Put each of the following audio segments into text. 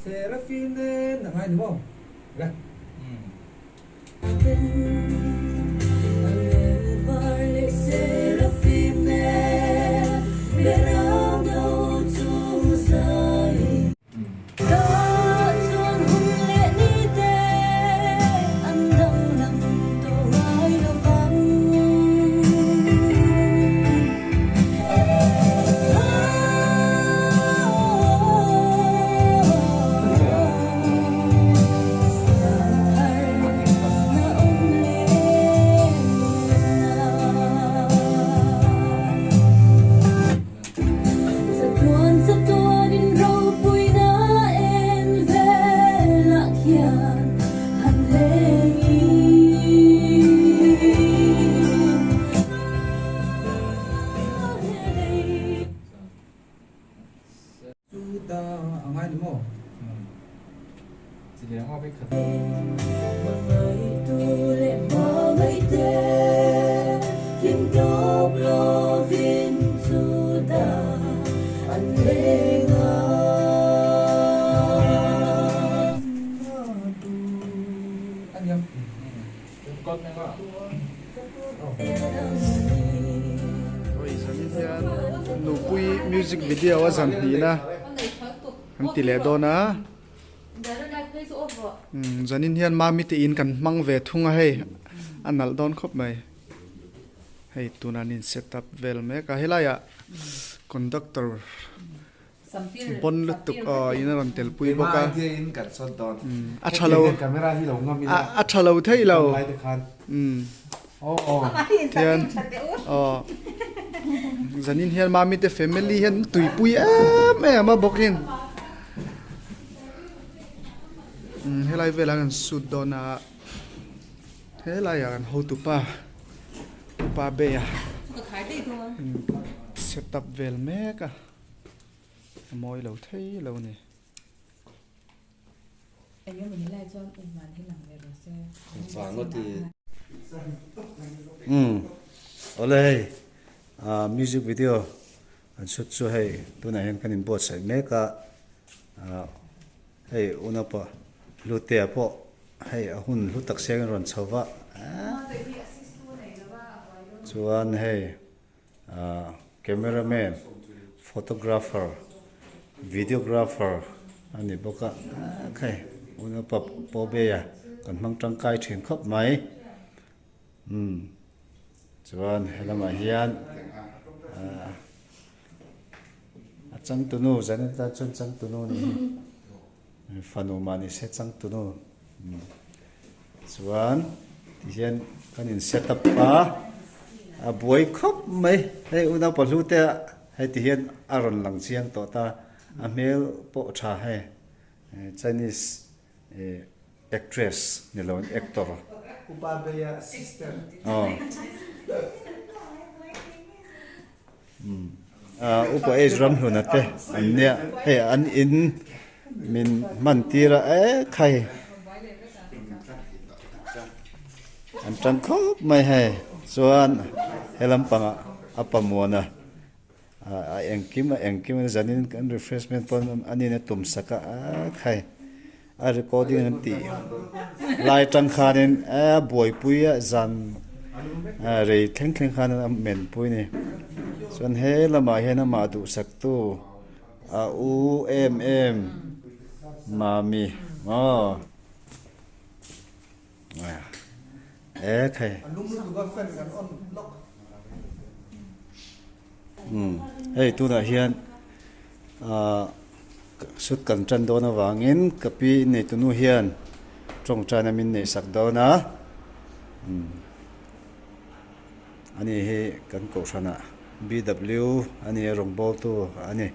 Seraphim nè là hai đúng không? Đây. Ngaih đúng không? Chỉ để hoa với khẩn. Anh em. Con này có. Oi, sami hian Nupuii music video a zan hi na. Ang tile do na. Zanin hian mami ti in kan mang ve thunga hei. Anal don khop mai. Hei tunanin setup vel me ka helaya. Conductor bon lutuk ina ron tel pui boka. In kan son don. Athalo Camera hi lo ngam ina. athalo thei lo. Lai de khan. Thian zanin hian mami te family hian tuipui em bokin. Helai vela kan sut dona. Helai kan ho tu pa be ya. Setup vel me ka. Moi lo thei lo ni. Anh em mình lại cho mình hoàn thế làm việc rồi xe. Phản nó thì ole music video an shoot so hey tu na hen kanin bot sai me ka hey unapa lutea po hey ahun lu tak seng ron chawa chuan hey cameraman photographer videographer ani boka khai unapa po be ya kan mang tangkai thin khop mai chuan helama hian chang tunu zan ta chun chang tunu ni fanu mani se chang tunu chuan hian kanin setup a boy khop mai hei una palu te hei ti hian aron lang chiang to ta a mel po tha he Chinese actress nilon actor Upabeya sister. Upa Ezram hunate anya he an in min mantira khai an tang khop mai he chuan helam panga apamona engkim zanin kan refreshment pon anina tum saka khai a recording an ti lai tang khanin boy puya zan rei thleng khan men pui ni chuan he lama hian ma du sak tu a u em mami khai hey tu na hian sut kan tran do na wangin kapi nei tu nu hian trong chana min nei sak do na ani he kan ko sana BW ani rong bol tu ani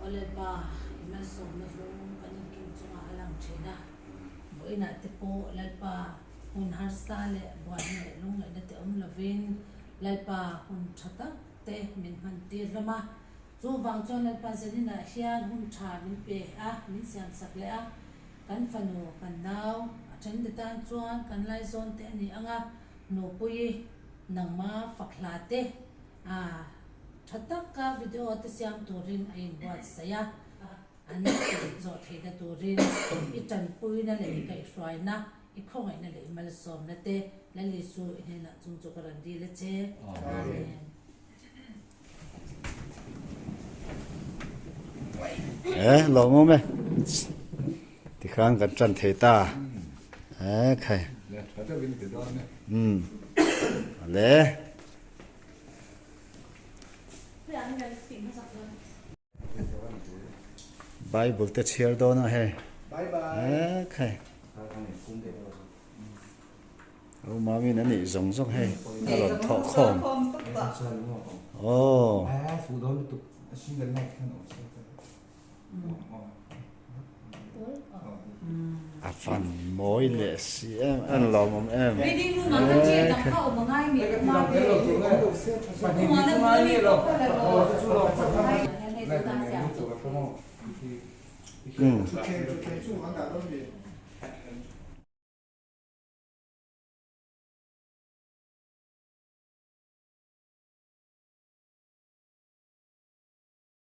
Ole ba iman so na long kanin kim chunga alang thina boina te po lalpa hun har stale buat ne long le te lavin lalpa hun thata te min man ti rama chu wang chon lalpa zelina hian hun tha min pe min siam sak le kan fanu kan naw chen de tan chuan kan lai zon te ani anga Nupuii nangma fakla te thataka video te siam turin ain buat saya ani zo theida turin itan pui na le kai hroi na I khong ai na le mal som na te la li su ine na chung chu karan di le che amen lo mo me ti khang kan chan thei ta khai เนี่ยเขาจะวินติดดอนเนี่ย le Bible te share do na he Bye bye. khai ถ้าทางนี้คุ้มเด็ดเรา o ma mi na ni zong zong he a lon tho khom ใช่หรือเปล่า oh แพ้ฟูดอนตุกชิงกันแรกแค่หนูใช่ไหม a fan moi le si an lo mom em reading room ang kanche dam ka o mangai mi ma be ma na ma ni ro ka la ro chu ro ka hai ne ta sia 음. 좋게 쭉 한다 그러지.